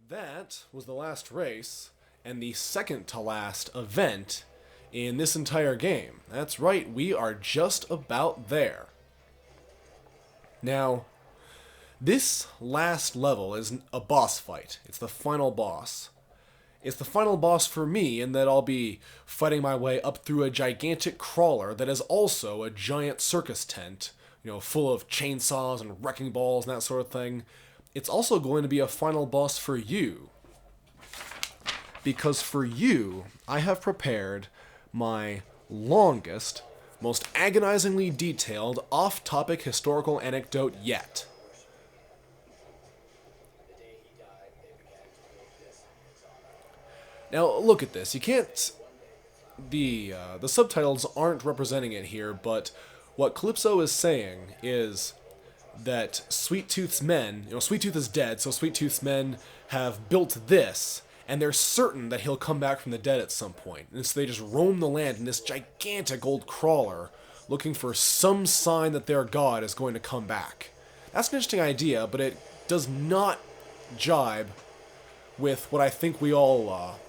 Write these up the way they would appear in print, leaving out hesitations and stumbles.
That was the last race, and the second to last event in this entire game. That's right, we are just about there. Now, this last level is a boss fight. It's the final boss. It's the final boss for me in that I'll be fighting my way up through a gigantic crawler that is also a giant circus tent, full of chainsaws and wrecking balls and that sort of thing. It's also going to be a final boss for you. Because for you, I have prepared my longest, most agonizingly detailed, off-topic historical anecdote yet. Now, look at this. You can't... The subtitles aren't representing it here, but what Calypso is saying is that Sweet Tooth's men... Sweet Tooth is dead, so Sweet Tooth's men have built this, and they're certain that he'll come back from the dead at some point. And so they just roam the land in this gigantic old crawler, looking for some sign that their god is going to come back. That's an interesting idea, but it does not jibe with what I think we all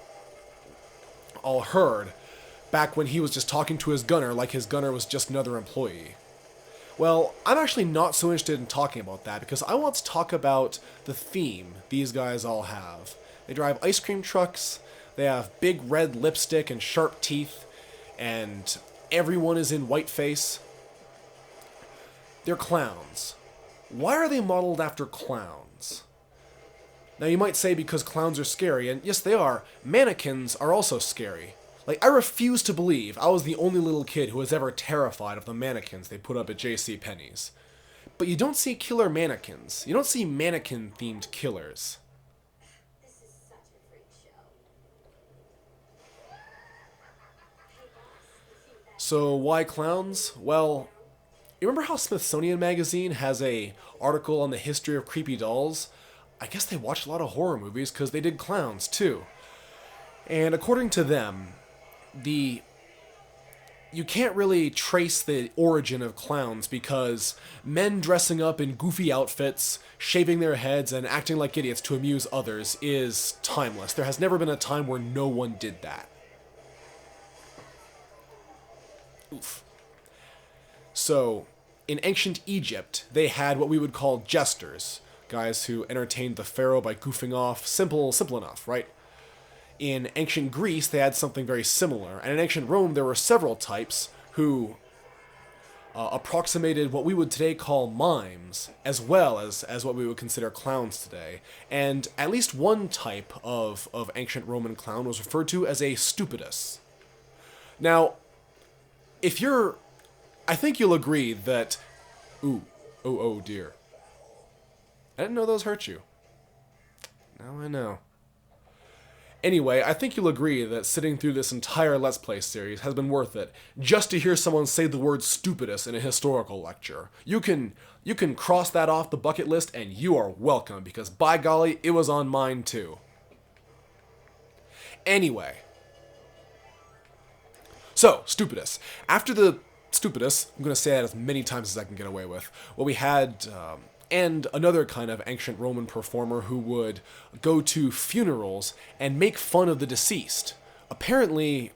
heard back when he was just talking to his gunner like his gunner was just another employee. Well, I'm actually not so interested in talking about that because I want to talk about the theme these guys all have. They drive ice cream trucks, they have big red lipstick and sharp teeth, and everyone is in whiteface. They're clowns. Why are they modeled after clowns? Now you might say because clowns are scary, and yes they are. Mannequins are also scary. I refuse to believe I was the only little kid who was ever terrified of the mannequins they put up at JCPenney's. But you don't see killer mannequins. You don't see mannequin-themed killers. So why clowns? Well, you remember how Smithsonian Magazine has a article on the history of creepy dolls? I guess they watched a lot of horror movies because they did clowns too. And according to them, you can't really trace the origin of clowns because men dressing up in goofy outfits, shaving their heads, and acting like idiots to amuse others is timeless. There has never been a time where no one did that. Oof. So, in ancient Egypt, they had what we would call jesters, guys who entertained the pharaoh by goofing off. Simple enough, right? In ancient Greece, they had something very similar, and in ancient Rome, there were several types who approximated what we would today call mimes, as well as what we would consider clowns today. And at least one type of ancient Roman clown was referred to as a stupidus. Now, I think you'll agree that, oh dear. I didn't know those hurt you. Now I know. Anyway, I think you'll agree that sitting through this entire Let's Play series has been worth it, just to hear someone say the word stupidus in a historical lecture. You can cross that off the bucket list and you are welcome, because by golly, it was on mine too. Anyway. So, stupidus. After the stupidus, I'm going to say that as many times as I can get away with, well, we had... and another kind of ancient Roman performer who would go to funerals and make fun of the deceased. Apparently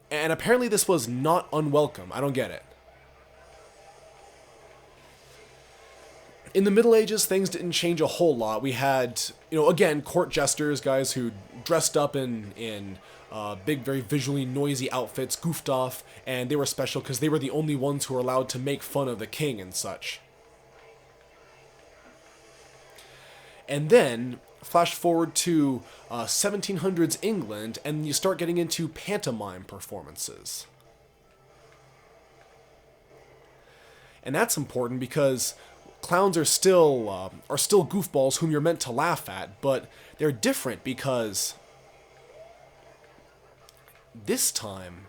this was not unwelcome. I don't get it. In the Middle Ages, things didn't change a whole lot. We had, again, court jesters, guys who dressed up in big, very visually noisy outfits, goofed off, and they were special because they were the only ones who were allowed to make fun of the king and such. And then, flash forward to 1700s England, and you start getting into pantomime performances. And that's important because clowns are still goofballs whom you're meant to laugh at, but they're different because this time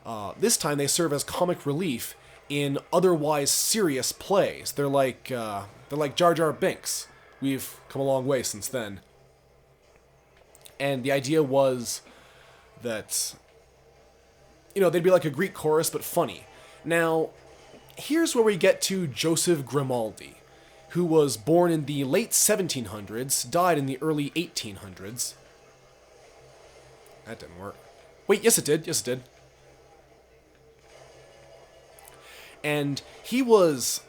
they serve as comic relief in otherwise serious plays. They're like Jar Jar Binks. We've come a long way since then. And the idea was that, they'd be like a Greek chorus, but funny. Now, here's where we get to Joseph Grimaldi, who was born in the late 1700s, died in the early 1800s. That didn't work. Wait, yes it did, yes it did. And he's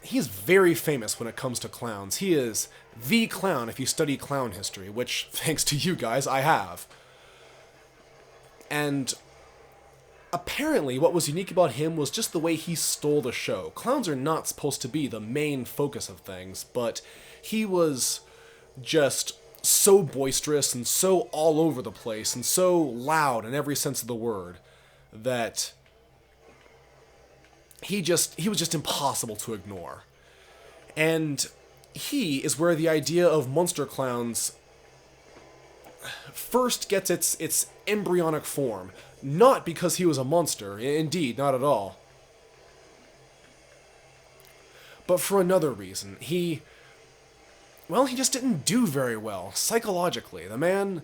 very famous when it comes to clowns. He is the clown if you study clown history, which, thanks to you guys, I have. And apparently what was unique about him was just the way he stole the show. Clowns are not supposed to be the main focus of things, but he was just so boisterous and so all over the place and so loud in every sense of the word that he was just impossible to ignore. And he is where the idea of monster clowns first gets its embryonic form. Not because he was a monster, indeed, not at all. But for another reason. He just didn't do very well, psychologically. The man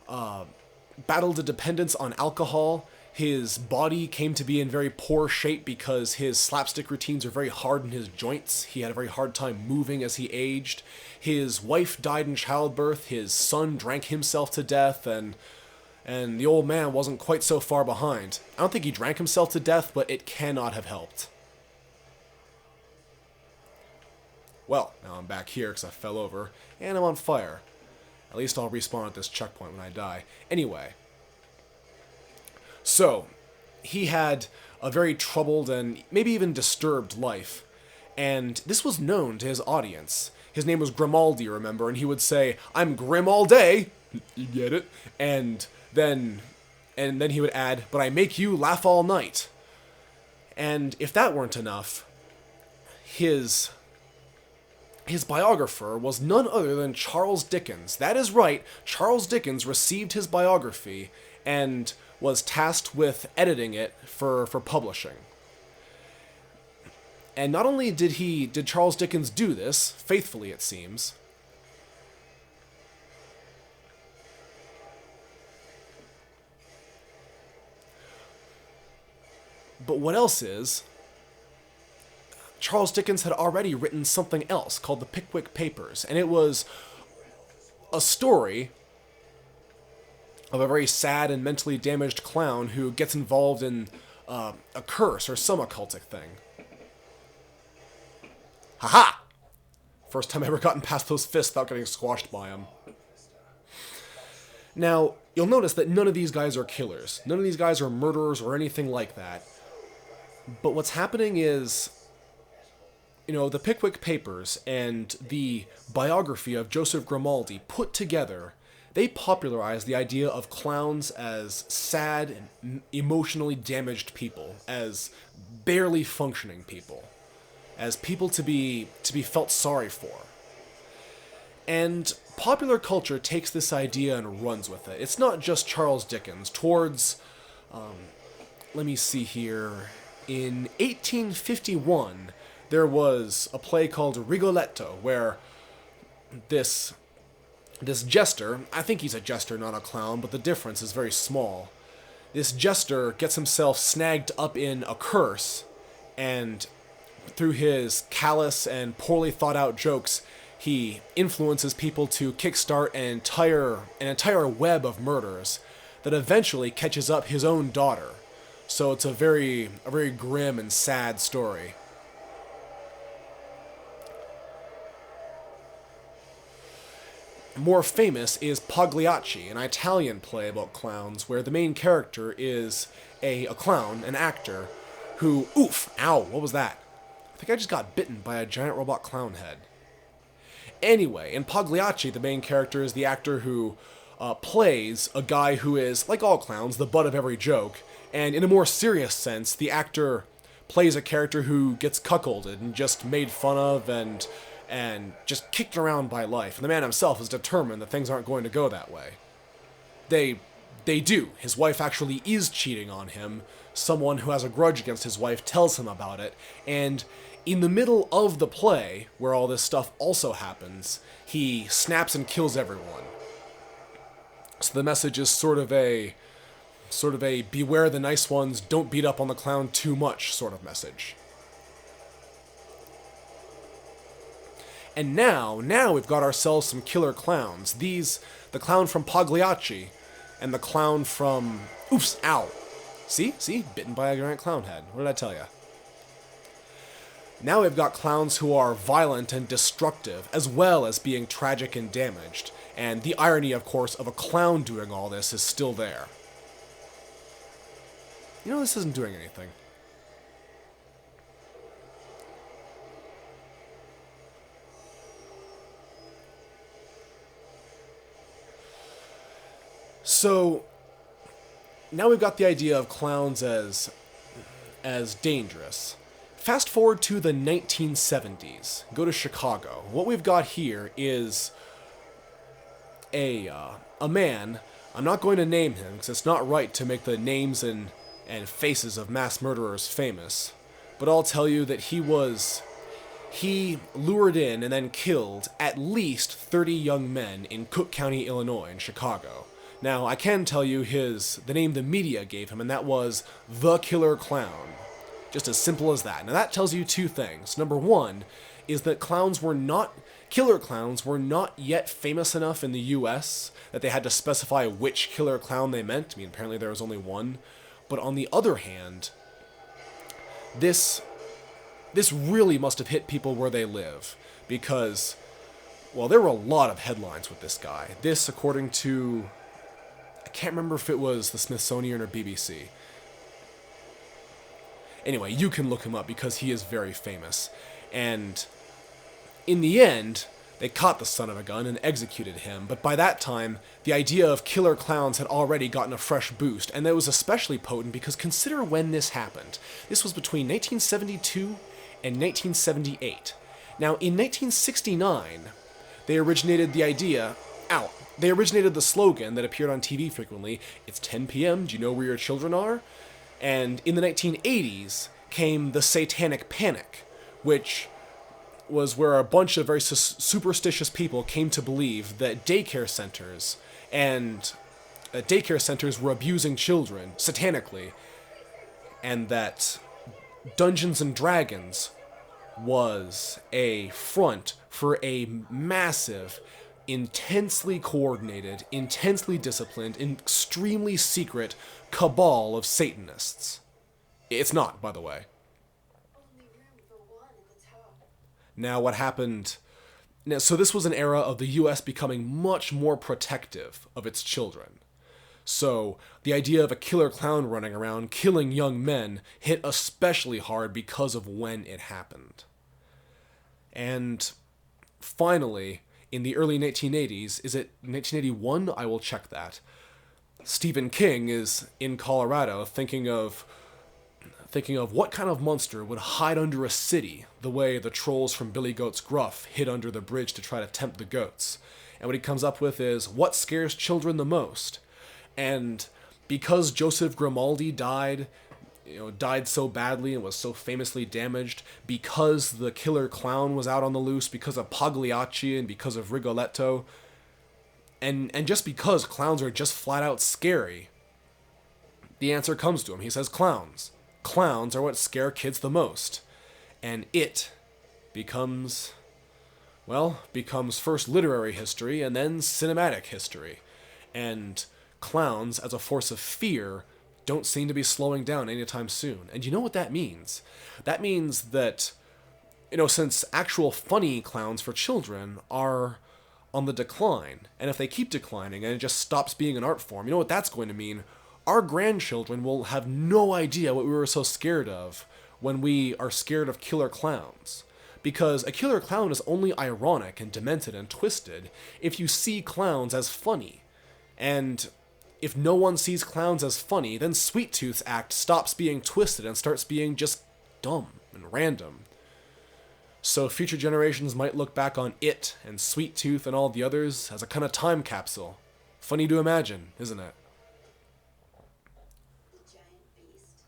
battled a dependence on alcohol. His body came to be in very poor shape because his slapstick routines are very hard in his joints. He had a very hard time moving as he aged. His wife died in childbirth. His son drank himself to death, and the old man wasn't quite so far behind. I don't think he drank himself to death, but it cannot have helped. Well, now I'm back here because I fell over, and I'm on fire. At least I'll respawn at this checkpoint when I die. Anyway. So, he had a very troubled and maybe even disturbed life. And this was known to his audience. His name was Grimaldi, remember? And he would say, "I'm grim all day." You get it? And then he would add, "But I make you laugh all night." And if that weren't enough, his biographer was none other than Charles Dickens. That is right, Charles Dickens received his biography and was tasked with editing it for publishing. And not only did Charles Dickens do this, faithfully it seems, but what else is, Charles Dickens had already written something else called the Pickwick Papers, and it was a story of a very sad and mentally damaged clown who gets involved in a curse or some occultic thing. Haha! First time I ever gotten past those fists without getting squashed by them. Now, you'll notice that none of these guys are killers. None of these guys are murderers or anything like that. But what's happening is, the Pickwick Papers and the biography of Joseph Grimaldi put together, they popularized the idea of clowns as sad and emotionally damaged people, as barely functioning people, as people to be felt sorry for. And popular culture takes this idea and runs with it. It's not just Charles Dickens. Towards, let me see here, in 1851, there was a play called Rigoletto, where this jester, I think he's a jester, not a clown, but the difference is very small. This jester gets himself snagged up in a curse, and through his callous and poorly thought out jokes, he influences people to kickstart an entire web of murders that eventually catches up his own daughter. So it's a very grim and sad story. More famous is Pagliacci, an Italian play about clowns, where the main character is a clown, an actor, who, ow, what was that? I think I just got bitten by a giant robot clown head. Anyway, in Pagliacci, the main character is the actor who plays a guy who is, like all clowns, the butt of every joke, and in a more serious sense, the actor plays a character who gets cuckolded and just made fun of and just kicked around by life. And the man himself is determined that things aren't going to go that way. They do. His wife actually is cheating on him. Someone who has a grudge against his wife tells him about it. And in the middle of the play, where all this stuff also happens, he snaps and kills everyone. So the message is sort of a beware the nice ones, don't beat up on the clown too much sort of message. And now we've got ourselves some killer clowns. The clown from Pagliacci, and the clown from... Oops, ow. See? Bitten by a giant clown head. What did I tell you? Now we've got clowns who are violent and destructive, as well as being tragic and damaged. And the irony, of course, of a clown doing all this is still there. You know, this isn't doing anything. So, now we've got the idea of clowns as dangerous. Fast forward to the 1970s. Go to Chicago. What we've got here is a man. I'm not going to name him because it's not right to make the names and faces of mass murderers famous. But I'll tell you that he lured in and then killed at least 30 young men in Cook County, Illinois, in Chicago. Now, I can tell you the name the media gave him, and that was The Killer Clown. Just as simple as that. Now, that tells you two things. Number one is that killer clowns were not yet famous enough in the US that they had to specify which killer clown they meant. I mean, apparently there was only one. But on the other hand, this really must have hit people where they live. Because, well, there were a lot of headlines with this guy. This, according to... I can't remember if it was the Smithsonian or BBC. Anyway, you can look him up because he is very famous. And in the end, they caught the son of a gun and executed him. But by that time, the idea of killer clowns had already gotten a fresh boost. And that was especially potent because consider when this happened. This was between 1972 and 1978. Now, in 1969, they originated the idea... They originated the slogan that appeared on TV frequently, "It's 10 p.m., do you know where your children are?" And in the 1980s came the Satanic Panic, which was where a bunch of very superstitious people came to believe that daycare centers were abusing children satanically, and that Dungeons and Dragons was a front for a massive, intensely coordinated, intensely disciplined, extremely secret cabal of Satanists. It's not, by the way. Now, what happened... Now, so this was an era of the US becoming much more protective of its children. So, the idea of a killer clown running around killing young men hit especially hard because of when it happened. And finally... in the early 1980s, is it 1981? I will check that. Stephen King is in Colorado thinking of what kind of monster would hide under a city the way the trolls from Billy Goat's Gruff hid under the bridge to try to tempt the goats. And what he comes up with is, what scares children the most? And because Joseph Grimaldi died so badly and was so famously damaged, because the killer clown was out on the loose, because of Pagliacci and because of Rigoletto, and just because clowns are just flat out scary, the answer comes to him. He says clowns. Clowns are what scare kids the most. And it becomes first literary history and then cinematic history. And clowns, as a force of fear, don't seem to be slowing down anytime soon. And you know what that means? That means that, since actual funny clowns for children are on the decline, and if they keep declining and it just stops being an art form, you know what that's going to mean? Our grandchildren will have no idea what we were so scared of when we are scared of killer clowns. Because a killer clown is only ironic and demented and twisted if you see clowns as funny. And if no one sees clowns as funny, then Sweet Tooth's act stops being twisted and starts being just dumb and random. So future generations might look back on It and Sweet Tooth and all the others as a kind of time capsule. Funny to imagine, isn't it? The giant beast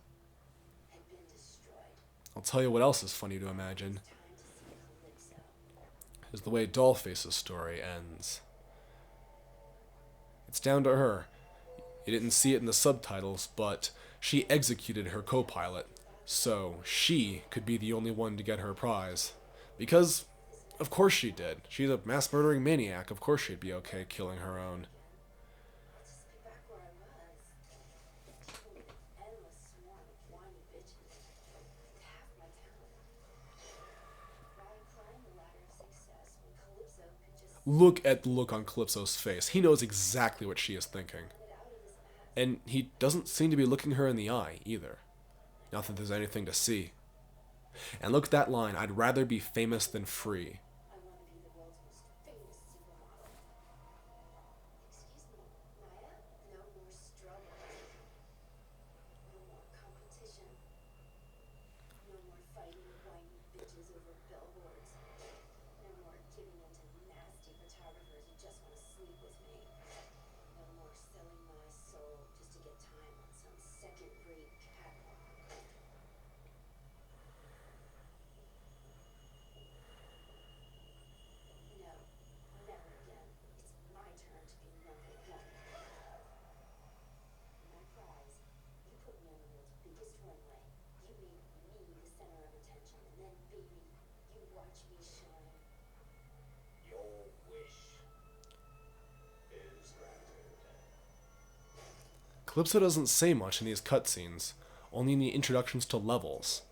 had been destroyed. I'll tell you what else is funny to imagine. Time to see Calypso. Is the way Dollface's story ends. It's down to her. You didn't see it in the subtitles, but she executed her co-pilot, so she could be the only one to get her prize. Because Of course she did. She's a mass-murdering maniac. Of course she'd be okay killing her own. I'll just be back where I was. Dealing with an endless swarm of whiny bitches. Half my town. While I climbed the ladder of success when Calypso could just Look at the look on Calypso's face. He knows exactly what she is thinking. get out of this mess. And he doesn't seem to be looking her in the eye, either. Not that there's anything to see. And look at that line, I'd rather be famous than free. I want to be the world's most famous supermodel. Excuse me, Maya? No more struggle. No more competition. No more fighting whiny bitches over billboards. No more giving in to nasty photographers who just want to sleep with me. No more selling my soul just to get time on some second-rate catwalk. No, never again. It's my turn to be number one. My prize, you put me on the world's biggest runway. You made me the center of attention, and then, baby, you watch me shine. Your wish is granted. Calypso doesn't say much in these cutscenes, only in the introductions to levels.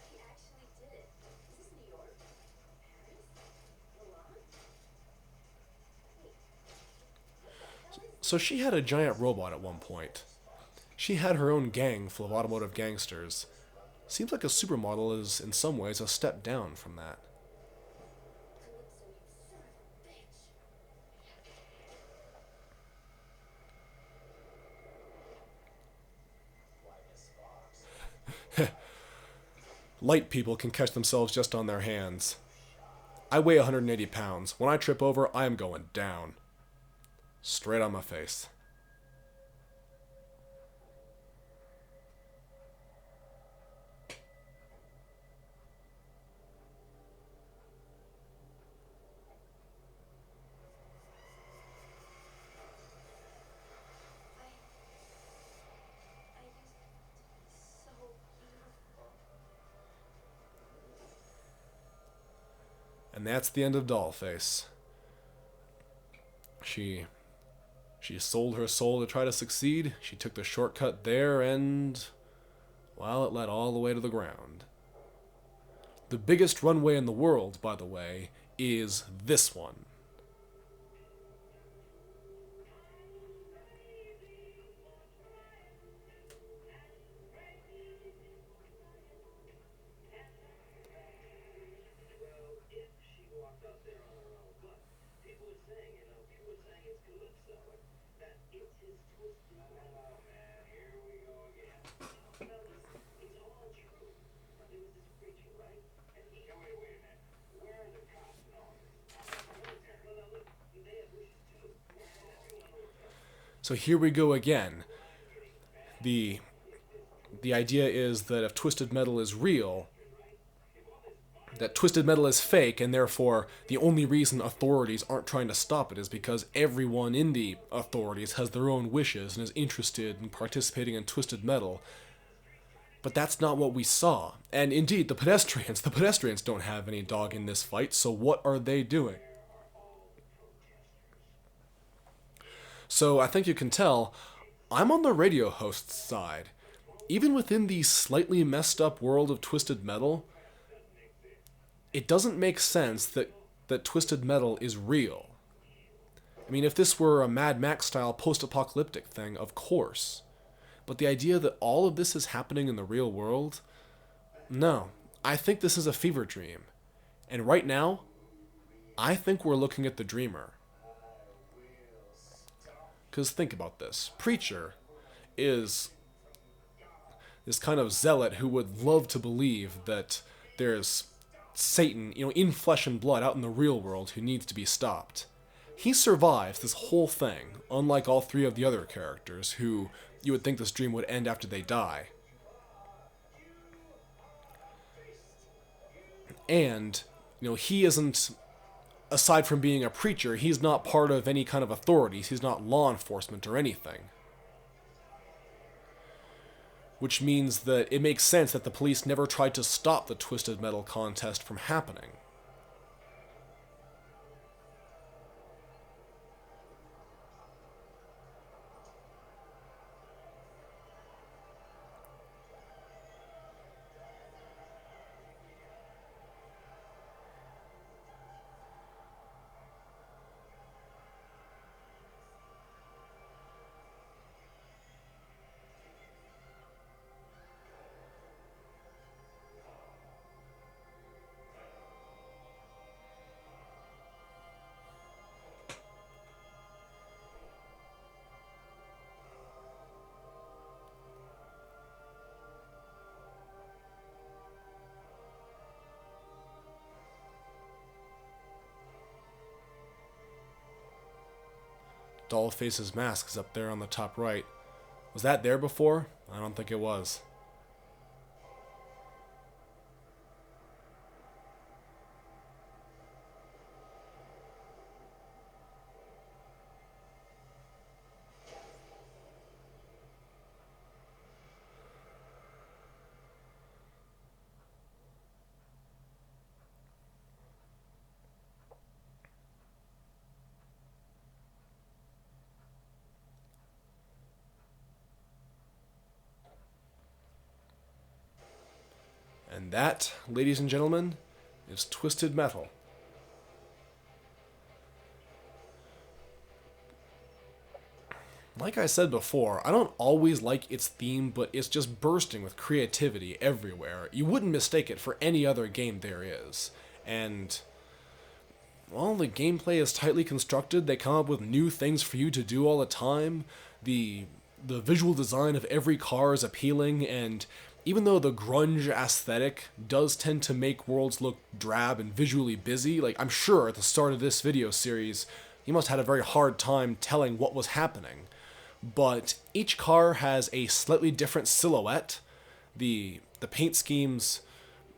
He actually did it. Is this New York? Paris? Milan? Wait, So she had a giant robot at one point. She had her own gang full of automotive gangsters. Seems like a supermodel is, in some ways, a step down from that. Calypso, you son of a bitch. Why, Miss Fox? Light people can catch themselves just on their hands. I weigh 180 pounds. When I trip over, I am going down. Straight on my face. I used to be so beautiful. And that's the end of Dollface. She sold her soul to try to succeed. She took the shortcut there and, well, it led all the way to the ground. The biggest runway in the world, by the way, is this one. Well, if she walked up there on her own, but people are saying, people are saying it's Calypso, and that it's his twist. Oh, man, here we go again. No, listen, it's all true. But there was this preacher, right? And he, wait a minute. Where are the cops and all this? Well, now look, they have wishes too. Everyone will tell. So here we go again. The idea is that if Twisted Metal is real, that Twisted Metal is fake, and therefore the only reason authorities aren't trying to stop it is because everyone in the authorities has their own wishes and is interested in participating in Twisted Metal. But that's not what we saw. And indeed, the pedestrians don't have any dog in this fight, so what are they doing? So I think you can tell, I'm on the radio host's side. Even within the slightly messed up world of Twisted Metal, it doesn't make sense that Twisted Metal is real. I mean, if this were a Mad Max style post-apocalyptic thing, of course. But the idea that all of this is happening in the real world? No. I think this is a fever dream. And right now, I think we're looking at the dreamer. Because think about this. Preacher is this kind of zealot who would love to believe that there's Satan, in flesh and blood out in the real world who needs to be stopped. He survives this whole thing, unlike all three of the other characters who you would think this dream would end after they die. And, he isn't, aside from being a preacher, he's not part of any kind of authorities. He's not law enforcement or anything. Which means that it makes sense that the police never tried to stop the Twisted Metal contest from happening. Dollface's mask is up there on the top right. Was that there before? I don't think it was. And that, ladies and gentlemen, is Twisted Metal. Like I said before, I don't always like its theme, but it's just bursting with creativity everywhere. You wouldn't mistake it for any other game there is. And, well, the gameplay is tightly constructed. They come up with new things for you to do all the time. The visual design of every car is appealing, and even though the grunge aesthetic does tend to make worlds look drab and visually busy, like, I'm sure at the start of this video series, you must have had a very hard time telling what was happening. But each car has a slightly different silhouette. The paint schemes,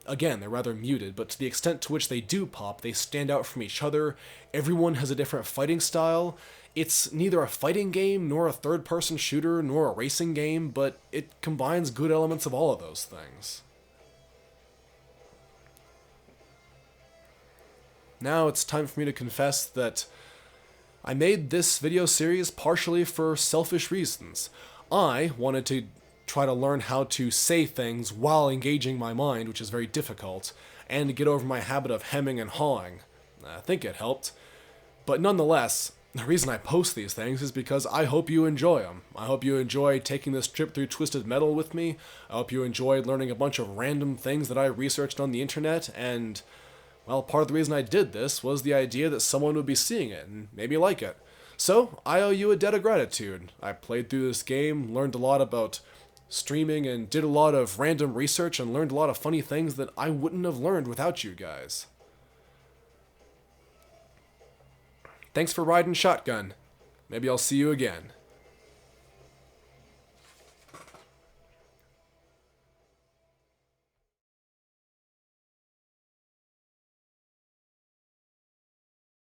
again, they're rather muted, but to the extent to which they do pop, they stand out from each other. Everyone has a different fighting style. It's neither a fighting game, nor a third-person shooter, nor a racing game, but it combines good elements of all of those things. Now it's time for me to confess that I made this video series partially for selfish reasons. I wanted to try to learn how to say things while engaging my mind, which is very difficult, and to get over my habit of hemming and hawing. I think it helped. But nonetheless, the reason I post these things is because I hope you enjoy them. I hope you enjoy taking this trip through Twisted Metal with me. I hope you enjoyed learning a bunch of random things that I researched on the internet, and, well, part of the reason I did this was the idea that someone would be seeing it and maybe like it. So, I owe you a debt of gratitude. I played through this game, learned a lot about streaming, and did a lot of random research and learned a lot of funny things that I wouldn't have learned without you guys. Thanks for riding shotgun. Maybe I'll see you again.